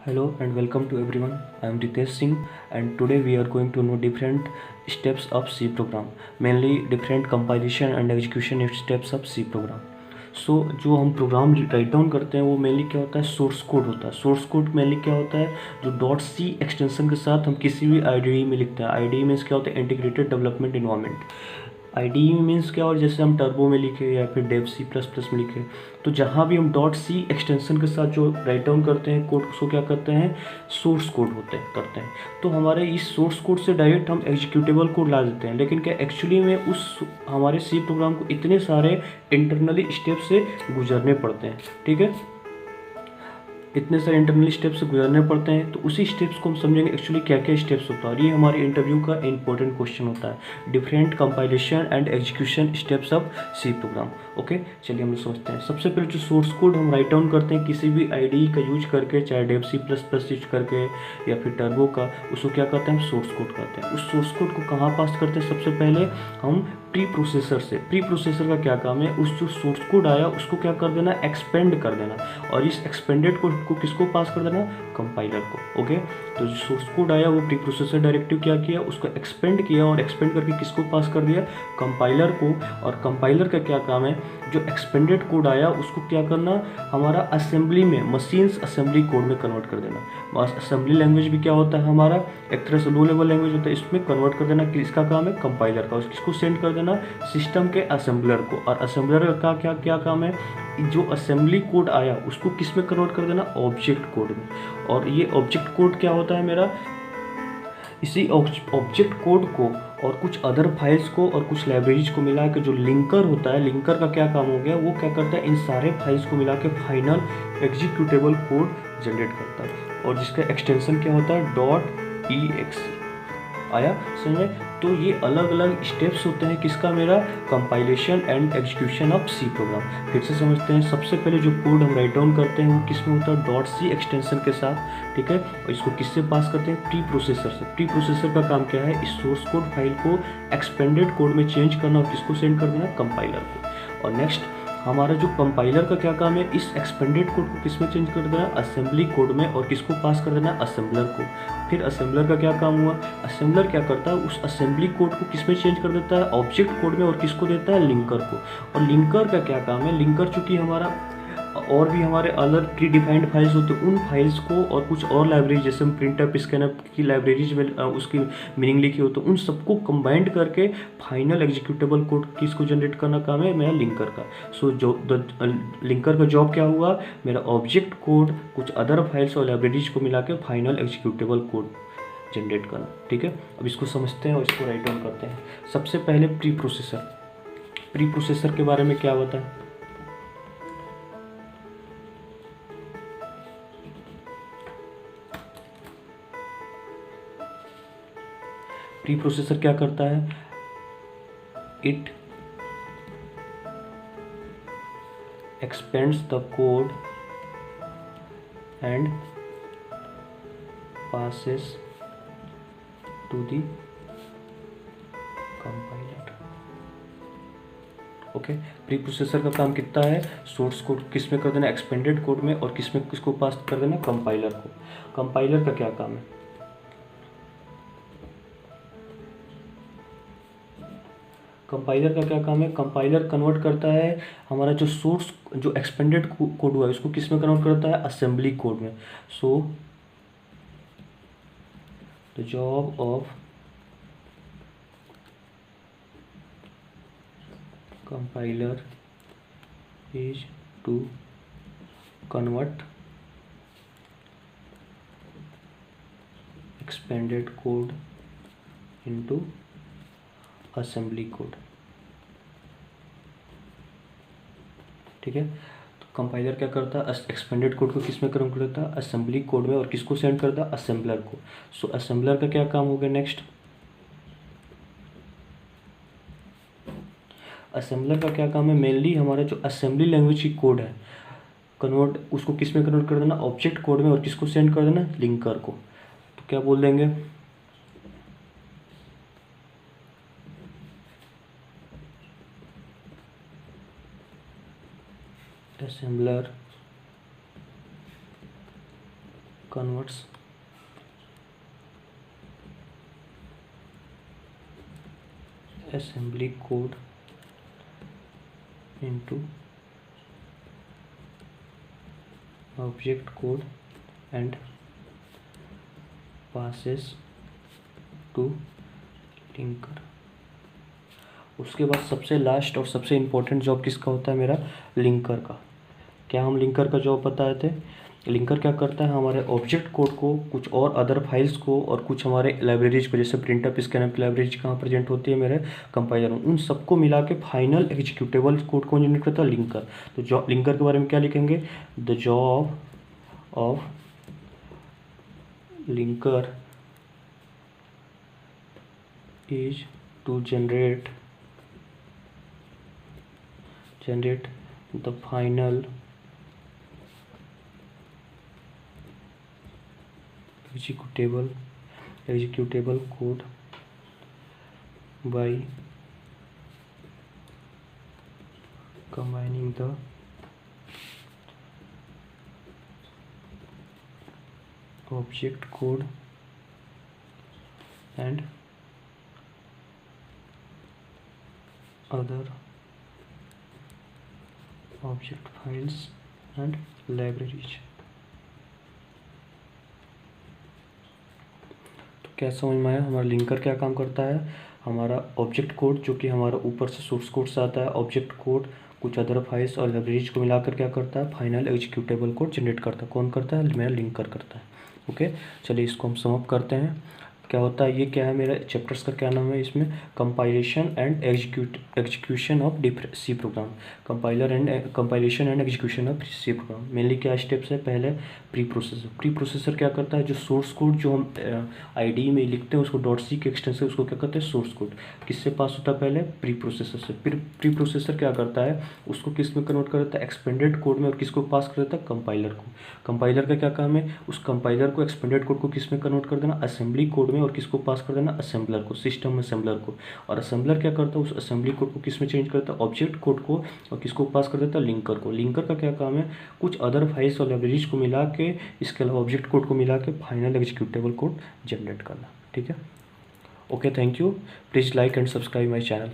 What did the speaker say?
Hello and welcome to everyone. I am Ritesh Singh and today we are going to know different steps of C program, mainly different compilation and execution steps of C program. सो जो हम programme right down करते हैं वो mainly क्या होता है, source code होता है. सोर्स कोड मेनली क्या होता है, जो डॉट सी एक्सटेंशन के साथ हम किसी भी आईडीई में लिखते हैं. आईडीई मीन्स क्या होता है, integrated development environment. IDE means क्या, और जैसे हम टर्बो में लिखे या फिर डेव सी प्लस प्लस में लिखे, तो जहाँ भी हम डॉट सी एक्सटेंशन के साथ जो राइट डाउन करते हैं कोड, उसको क्या करते हैं, सोर्स कोड करते हैं. तो हमारे इस सोर्स कोड से डायरेक्ट हम एग्जीक्यूटेबल कोड ला देते हैं, लेकिन क्या एक्चुअली में उस हमारे सी प्रोग्राम को इतने सारे इंटरनली स्टेप से गुजरने पड़ते हैं. ठीक है, इतने सारे इंटरनल स्टेप्स से गुजरने पड़ते हैं. तो उसी स्टेप्स को हम समझेंगे एक्चुअली क्या क्या स्टेप्स होता है, और ये हमारे इंटरव्यू का इंपॉर्टेंट क्वेश्चन होता है, different compilation and execution steps of C program. Okay, चलिए हम सोचते हैं. सबसे पहले जो सोर्स कोड हम राइट डाउन करते हैं किसी भी आईडीई का यूज करके, चाहे Dev C plus plus use करके या फिर टर्बो का, उसको क्या करते हैं, हम सोर्स कोड करते हैं. उस सोर्स कोड को कहाँ पास करते हैं, सबसे पहले हम प्री प्रोसेसर से. प्री प्रोसेसर का क्या काम है, उस जो सोर्स कोड आया उसको क्या कर देना, एक्सपेंड कर देना, और इस एक्सपेंडेड कोड को किसको पास कर देना, कंपाइलर को. ओके, तो जो सोर्स कोड आया वो प्री प्रोसेसर डायरेक्टिव क्या किया, उसको एक्सपेंड किया, और एक्सपेंड करके किसको पास कर दिया, कंपाइलर को. और कंपाइलर का क्या काम है, जो एक्सपेंडेड कोड आया उसको क्या करना, हमारा असेंबली में, मशीन्स असेंबली कोड में कन्वर्ट कर देना. असेंबली लैंग्वेज भी क्या होता है हमारा, एक तरह से लो लेवल लैंग्वेज होता है, इसमें कन्वर्ट कर देना. किसका काम है, कंपाइलर का. किसको सेंड कर देना, सिस्टम के असेंबलर को. और असेंबलर का क्या क्या काम है, जो असेंबली कोड आया उसको किस में कन्वर्ट कर देना, ऑब्जेक्ट कोड में. और ये ऑब्जेक्ट कोड क्या होता है मेरा, इसी ऑब्जेक्ट कोड को और कुछ अदर फाइल्स को और कुछ लाइब्रेरीज को मिला के जो लिंकर होता है, लिंकर का क्या काम हो गया, वो क्या करता है, इन सारे फाइल्स को मिला के फाइनल एग्जीक्यूटेबल कोड जनरेट करता है, और जिसका एक्सटेंशन क्या होता है, डॉट ई एक्स. आया समझ में. तो ये अलग अलग स्टेप्स होते हैं किसका, मेरा compilation and execution of C program. फिर से समझते हैं. सबसे पहले जो कोड हम राइट डाउन करते हैं वो किस में होता है, डॉट सी एक्सटेंशन के साथ. ठीक है, और इसको किससे पास करते हैं, प्री प्रोसेसर से. प्री प्रोसेसर का काम क्या है, इस सोर्स कोड फाइल को एक्सपेंडेड कोड में चेंज करना, और किसको सेंड कर देना, कंपाइलर को. और नेक्स्ट हमारा जो कंपाइलर का क्या काम है, इस एक्सपेंडेड कोड को किस में चेंज कर देना, असेंबली कोड में, और किसको पास कर देना, असेंबलर को. फिर असेंबलर का क्या काम हुआ, असेंबलर क्या करता है, उस असेंबली कोड को किस में चेंज कर देता है, ऑब्जेक्ट कोड में, और किसको देता है, लिंकर को. और लिंकर का क्या काम है, लिंकर चूंकि हमारा और भी हमारे अलग प्री डिफाइंड फाइल्स होते हैं, उन फाइल्स को और कुछ और लाइब्रेरी, जैसे हम प्रिंटअप स्कैनअप की लाइब्रेरीज में उसकी मीनिंग लिखी हो, तो उन सबको कंबाइंड करके फाइनल एग्जीक्यूटेबल कोड किसको जनरेट करना काम है, मेरा लिंकर का. सो जो लिंकर का जॉब क्या हुआ, मेरा ऑब्जेक्ट कोड कुछ अदर फाइल्स और लाइब्रेरीज को मिला के फाइनल एग्जीक्यूटेबल कोड जनरेट करना. ठीक है, अब इसको समझते हैं और इसको राइट डाउन करते हैं. सबसे पहले प्री प्रोसेसर. प्री प्रोसेसर के बारे में क्या बताएं. प्री प्रोसेसर क्या करता है, it expends the code and passes to the compiler. Okay, pre processor का काम कितना है, सोर्स कोड किस में कर देना, एक्सपेंडेड कोड में, और किस में किसको पास कर देना, कंपाइलर को. कंपाइलर का क्या काम है, कंपाइलर का क्या काम है, कंपाइलर कन्वर्ट करता है हमारा जो सोर्स, जो एक्सपेंडेड कोड हुआ है उसको किस में कन्वर्ट करता है, असेंबली कोड में. So the job of compiler is to convert expanded code into assembly code. ठीक है, तो कंपाइलर क्या करता है, एक्सपेंडेड कोड को किस में कन्वर्ट करता है, असेंबली कोड में, और किसको सेंड करता है, असेंबलर को. सो असेंबलर का क्या काम हो गया, नेक्स्ट असेंबलर का क्या काम है, मेनली हमारा जो असेंबली लैंग्वेज की कोड है, कन्वर्ट उसको किस में कन्वर्ट कर देना, ऑब्जेक्ट कोड में, और किसको सेंड कर देना, लिंकर को. तो क्या बोल देंगे, assembler converts assembly code into object code and passes to linker। उसके बाद सबसे लास्ट और सबसे इम्पोर्टेंट जॉब किसका होता है? मेरा लिंकर का। क्या हम लिंकर का जॉब बताए थे? लिंकर क्या करता है? हमारे ऑब्जेक्ट कोड को, कुछ और अदर फाइल्स को और कुछ हमारे लाइब्रेरीज को, जैसे प्रिंटअप स्कैनअप की लाइब्रेरीज कहाँ प्रेजेंट होती है मेरे कंपाइलर में, उन सबको मिला के फाइनल एग्जीक्यूटेबल कोड को जनरेट करता है लिंकर। तो जॉब लिंकर के बारे में क्या लिखेंगे? The job of linker is to generate the final executable code by combining the object code and other object files and libraries। तो क्या समझ में आया? हमारा लिंकर क्या काम करता है? हमारा ऑब्जेक्ट कोड जो कि हमारा ऊपर से सोर्स कोड से आता है, ऑब्जेक्ट कोड कुछ अदर फाइल्स और लाइब्रेरीज को मिलाकर क्या करता है? फाइनल एग्जीक्यूटेबल कोड जनरेट करता है। कौन करता है? मेरा लिंकर करता है। ओके, चलिए इसको हम सम अप करते हैं। क्या होता है? ये क्या है? मेरा चैप्टर्स का क्या नाम है इसमें? Compilation and execution of C program. Compilation and execution of C program. Mainly क्या स्टेप्स है? पहले प्री प्रोसेसर। प्री प्रोसेसर क्या करता है? जो सोर्स कोड जो हम आईडी में लिखते हैं उसको डॉट सी के एक्सटेंशन, उसको क्या कहते हैं? Source code. किससे पास होता है? पहले प्री प्रोसेसर से। फिर प्री प्रोसेसर क्या करता है? उसको किस में कन्वर्ट कर देता है? एक्सपेंडेड कोड में। और किसको पास कर देता है? कंपाइलर को। कंपाइलर का क्या काम है? उस कंपाइलर को, एक्सपेंडेड कोड को किस में कन्वर्ट कर देना? असेंबली कोड में। और किसको पास कर देना? असेंबलर को, सिस्टम असेंबलर को। और असेंबलर क्या करता है? उस असेंबली कोड को किस में चेंज करता है? ऑब्जेक्ट कोड को। और किसको पास कर देता है? लिंकर को। लिंकर का क्या काम है? कुछ अदर फाइल्स और लाइब्रेरीज को मिला के, इसके अलावा ऑब्जेक्ट कोड को मिला के फाइनल एग्जीक्यूटेबल कोड जनरेट करना। ठीक है, okay, thank you. Please like and subscribe my channel.